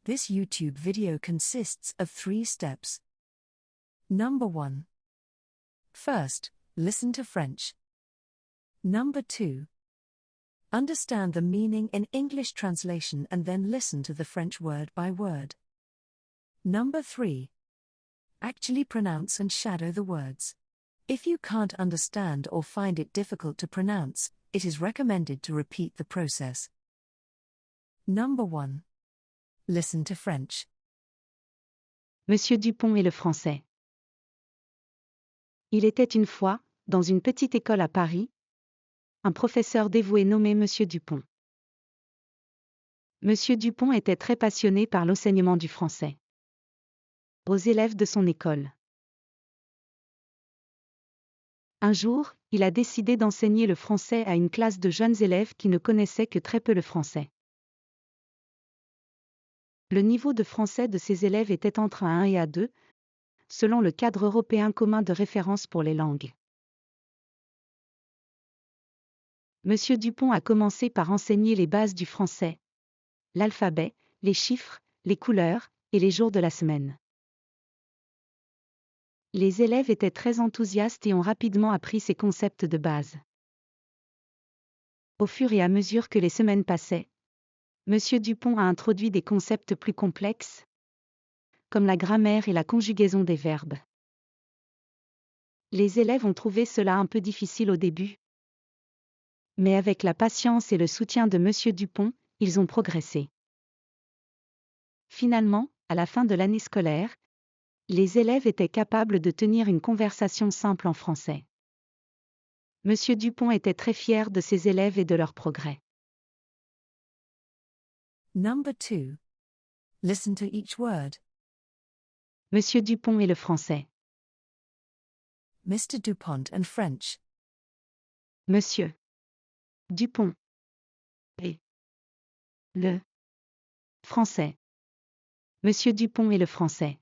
This YouTube video consists of 3 steps. Number 1. First, listen to French. Number 2. Understand the meaning in English translation and then listen to the French word by word. Number 3. Actually pronounce and shadow the words. If you can't understand or find it difficult to pronounce, it is recommended to repeat the process. Number 1. Listen to French. Monsieur Dupont et le français. Il était une fois, dans une petite école à Paris, un professeur dévoué nommé Monsieur Dupont. Monsieur Dupont était très passionné par l'enseignement du français aux élèves de son école. Un jour, il a décidé d'enseigner le français à une classe de jeunes élèves qui ne connaissaient que très peu le français. Le niveau de français de ces élèves était entre A1 et A2, selon le cadre européen commun de référence pour les langues. Monsieur Dupont a commencé par enseigner les bases du français, l'alphabet, les chiffres, les couleurs et les jours de la semaine. Les élèves étaient très enthousiastes et ont rapidement appris ces concepts de base. Au fur et à mesure que les semaines passaient, Monsieur Dupont a introduit des concepts plus complexes, comme la grammaire et la conjugaison des verbes. Les élèves ont trouvé cela un peu difficile au début, mais avec la patience et le soutien de Monsieur Dupont, ils ont progressé. Finalement, à la fin de l'année scolaire, les élèves étaient capables de tenir une conversation simple en français. Monsieur Dupont était très fier de ses élèves et de leur progrès. Number 2. Listen to each word. Monsieur Dupont et le français. Mr. Dupont and French. Monsieur Dupont et le français. Monsieur Dupont et le français.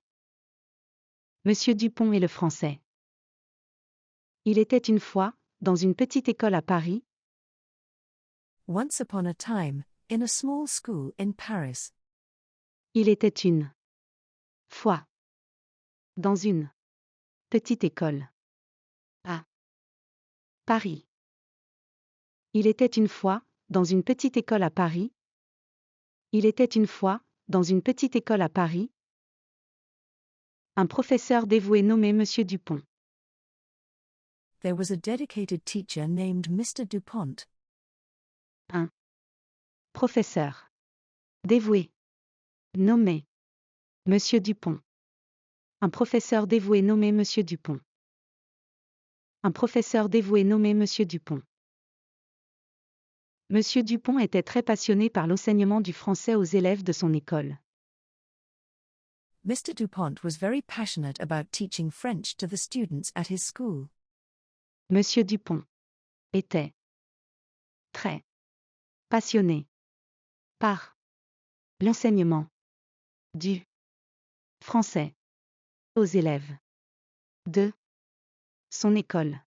Monsieur Dupont et le français. Il était une fois, dans une petite école à Paris, Once upon a time, in a small school in Paris. il était une fois, dans une petite école à Paris. Il était une fois, dans une petite école à Paris. Il était une fois, dans une petite école à Paris, un professeur dévoué nommé Monsieur Dupont. There was a dedicated teacher named Mr. Dupont. Un professeur dévoué nommé Monsieur Dupont. Un professeur dévoué nommé Monsieur Dupont. Un professeur dévoué nommé Monsieur Dupont. Monsieur Dupont était très passionné par l'enseignement du français aux élèves de son école. Mr. Dupont was very passionate about teaching French to the students at his school. Monsieur Dupont était très passionné par l'enseignement du français aux élèves de son école.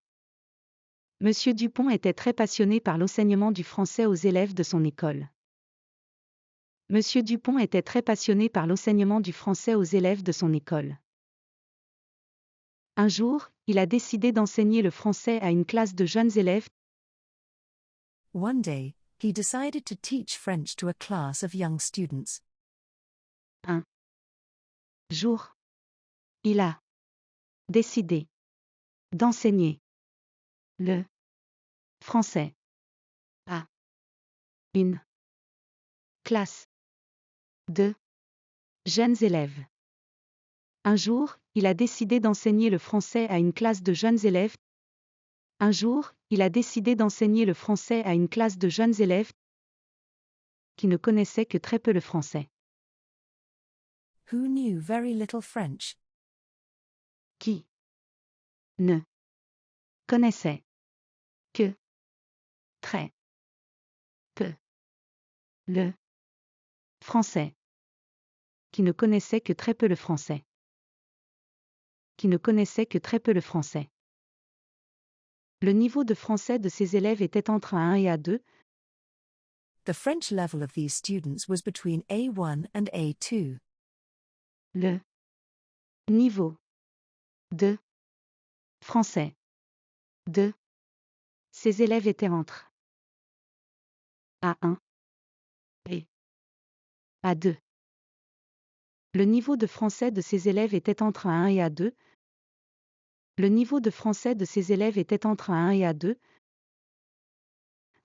Monsieur Dupont était très passionné par l'enseignement du français aux élèves de son école. Monsieur Dupont était très passionné par l'enseignement du français aux élèves de son école. Un jour, il a décidé d'enseigner le français à une classe de jeunes élèves. One day, he decided to teach French to a class of young students. Un jour, il a décidé d'enseigner le français à une classe de jeunes élèves. Un jour, il a décidé d'enseigner le français à une classe de jeunes élèves. Un jour, il a décidé d'enseigner le français à une classe de jeunes élèves qui ne connaissaient que très peu le français. Who knew very little French? Qui ne connaissait que très peu le français. Qui ne connaissait que très peu le français. Qui ne connaissait que très peu le français. Le niveau de français de ces élèves était entre A1 et A2, The French level of these students was between A1 and A2. Le niveau de français de ces élèves était entre A1 et A2. Le niveau de français de ces élèves était entre A1 et A2. Le niveau de français de ces élèves était entre A1 et A2,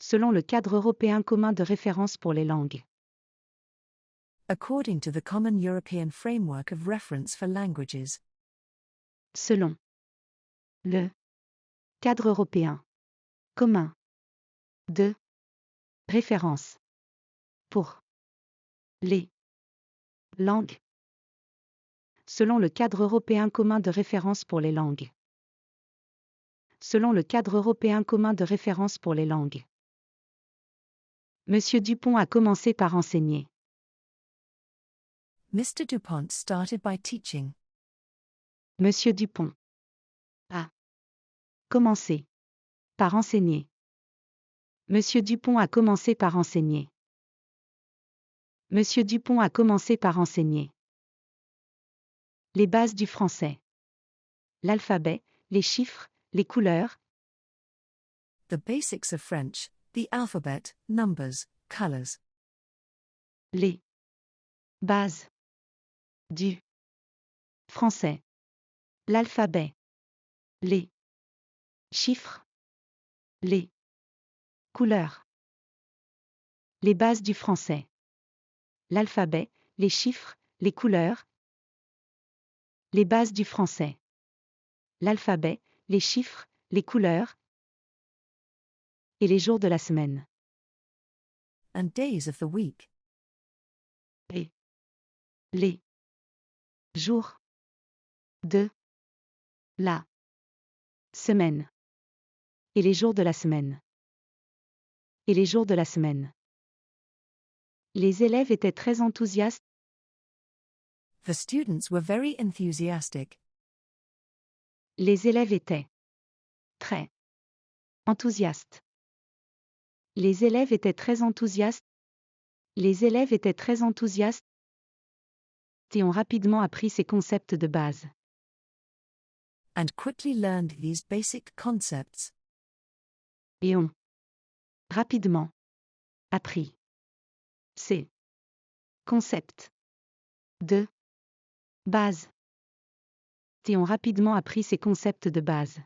selon le cadre européen commun de référence pour les langues. According to the Common European Framework of Reference for Languages. Selon le cadre européen commun de référence pour les langues. Selon le cadre européen commun de référence pour les langues. Selon le cadre européen commun de référence pour les langues. Monsieur Dupont a commencé par enseigner. Mr. Dupont started by teaching. Monsieur Dupont a commencé par enseigner. Monsieur Dupont a commencé par enseigner. Monsieur Dupont a commencé par enseigner. Les bases du français. L'alphabet, les chiffres, les couleurs. The basics of French, the alphabet, numbers, colors. Les bases du français. L'alphabet. Les chiffres. Les couleurs. Les bases du français. L'alphabet, les chiffres, les couleurs. Les bases du français. L'alphabet, les chiffres, les couleurs. Et les jours de la semaine. And days of the week. Et les jours de la semaine. Et les jours de la semaine. Et les jours de la semaine. Les élèves étaient très enthousiastes. The students were very enthusiastic. Les élèves étaient très enthousiastes. Les élèves étaient très enthousiastes. Les élèves étaient très enthousiastes et ont rapidement appris ces concepts de base. And quickly learned these basic concepts. Et ont rapidement appris ces concepts de base. Et ont rapidement appris ces concepts de base.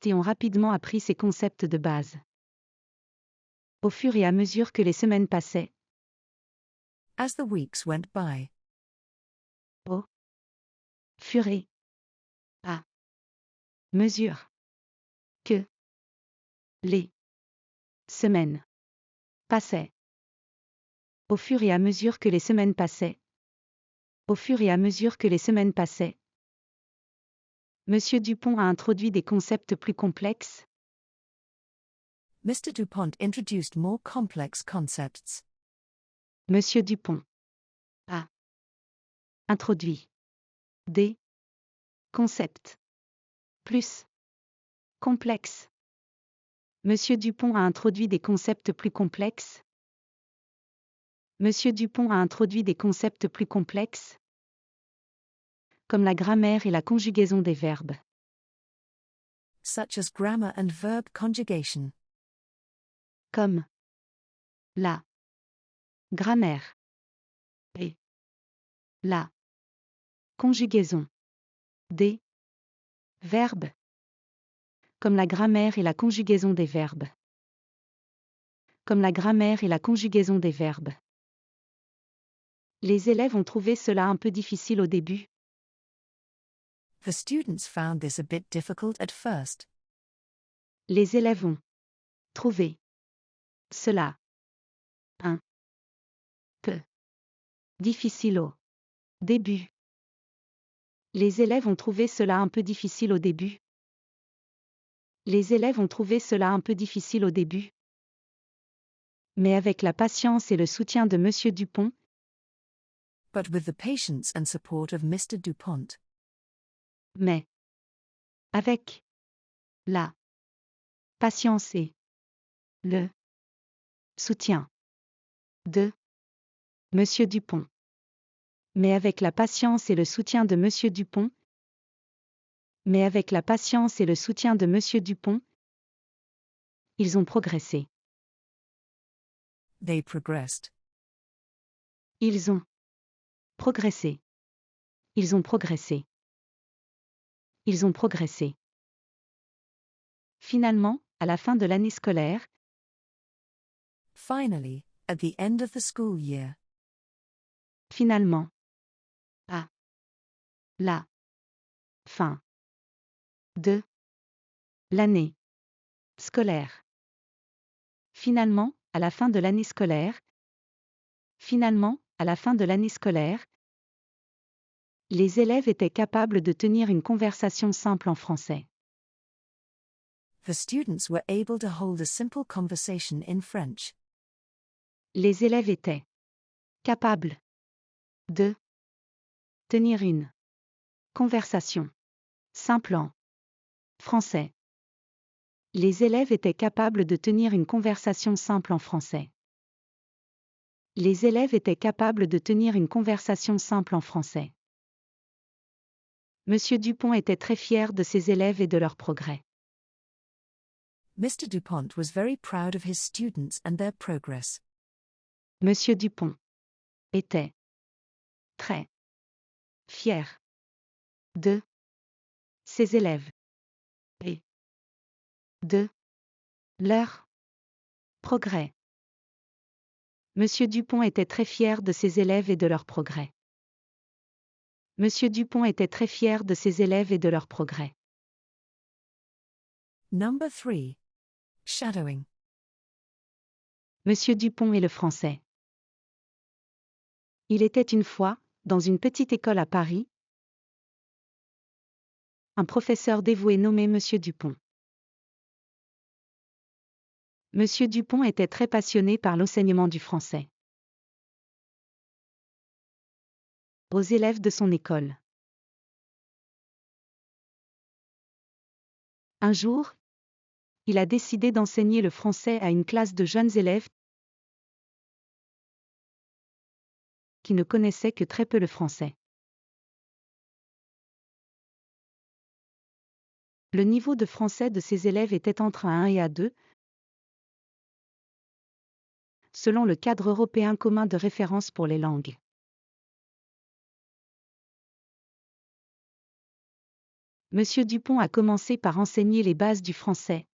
Et ont rapidement appris ces concepts de base. Au fur et à mesure que les semaines passaient. As the weeks went by. Au fur et à mesure que les semaines passaient. Au fur et à mesure que les semaines passaient. Au fur et à mesure que les semaines passaient. Monsieur Dupont a introduit des concepts plus complexes. Mr. Dupont introduced more complex concepts. Monsieur Dupont a introduit des concepts plus complexes. Monsieur Dupont a introduit des concepts plus complexes. Monsieur Dupont a introduit des concepts plus complexes, comme la grammaire et la conjugaison des verbes. Such as grammar and verb conjugation. Comme la grammaire et la conjugaison des verbes. Comme la grammaire et la conjugaison des verbes. Comme la grammaire et la conjugaison des verbes. Les élèves ont trouvé cela un peu difficile au début. The students found this a bit difficult at first. Les élèves ont trouvé cela un peu difficile au début. Les élèves ont trouvé cela un peu difficile au début. Les élèves ont trouvé cela un peu difficile au début. Mais avec la patience et le soutien de Monsieur Dupont, But with the patience and support of Mr. Dupont. Mais avec la patience et le Soutien. 2. Monsieur Dupont. Mais avec la patience et le soutien de Monsieur Dupont. Mais avec la patience et le soutien de Monsieur Dupont, ils ont progressé. They progressed. Ils ont progressé. Ils ont progressé. Ils ont progressé. Finalement, à la fin de l'année scolaire. Finally, at the end of the school year. Finalement. À la fin de l'année scolaire. Finalement, à la fin de l'année scolaire. Finalement, à la fin de l'année scolaire. Les élèves étaient capables de tenir une conversation simple en français. The students were able to hold a simple conversation in French. Les élèves étaient capables de tenir une conversation simple en français. Les élèves étaient capables de tenir une conversation simple en français. Les élèves étaient capables de tenir une conversation simple en français. Monsieur Dupont était très fier de ses élèves et de leur progrès. Mr. Dupont was very proud of his students and their progress. Monsieur Dupont était très fier de ses élèves et de leur progrès. Monsieur Dupont était très fier de ses élèves et de leur progrès. Monsieur Dupont était très fier de ses élèves et de leur progrès. Number 3. Shadowing. Monsieur Dupont et le français. Il était une fois, dans une petite école à Paris, un professeur dévoué nommé Monsieur Dupont. Monsieur Dupont était très passionné par l'enseignement du français aux élèves de son école. Un jour, il a décidé d'enseigner le français à une classe de jeunes élèves qui ne connaissaient que très peu le français. Le niveau de français de ces élèves était entre A1 et A2, selon le cadre européen commun de référence pour les langues. Monsieur Dupont a commencé par enseigner les bases du français.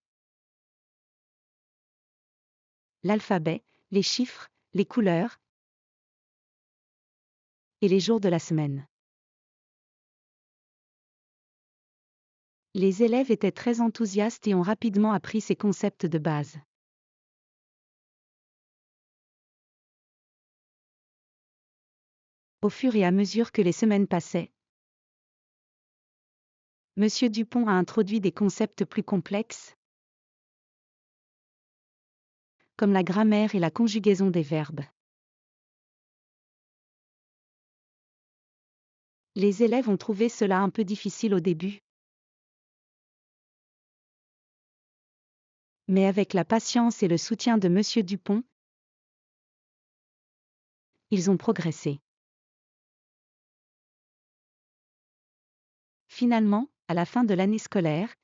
L'alphabet, les chiffres, les couleurs et les jours de la semaine. Les élèves étaient très enthousiastes et ont rapidement appris ces concepts de base. Au fur et à mesure que les semaines passaient, Monsieur Dupont a introduit des concepts plus complexes, comme la grammaire et la conjugaison des verbes. Les élèves ont trouvé cela un peu difficile au début. Mais avec la patience et le soutien de Monsieur Dupont, ils ont progressé. Finalement, à la fin de l'année scolaire,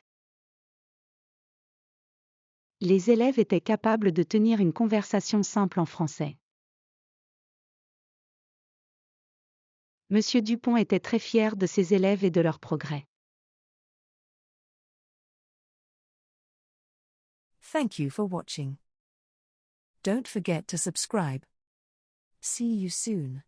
les élèves étaient capables de tenir une conversation simple en français. Monsieur Dupont était très fier de ses élèves et de leur progrès. Thank you for watching. Don't forget to subscribe. See you soon.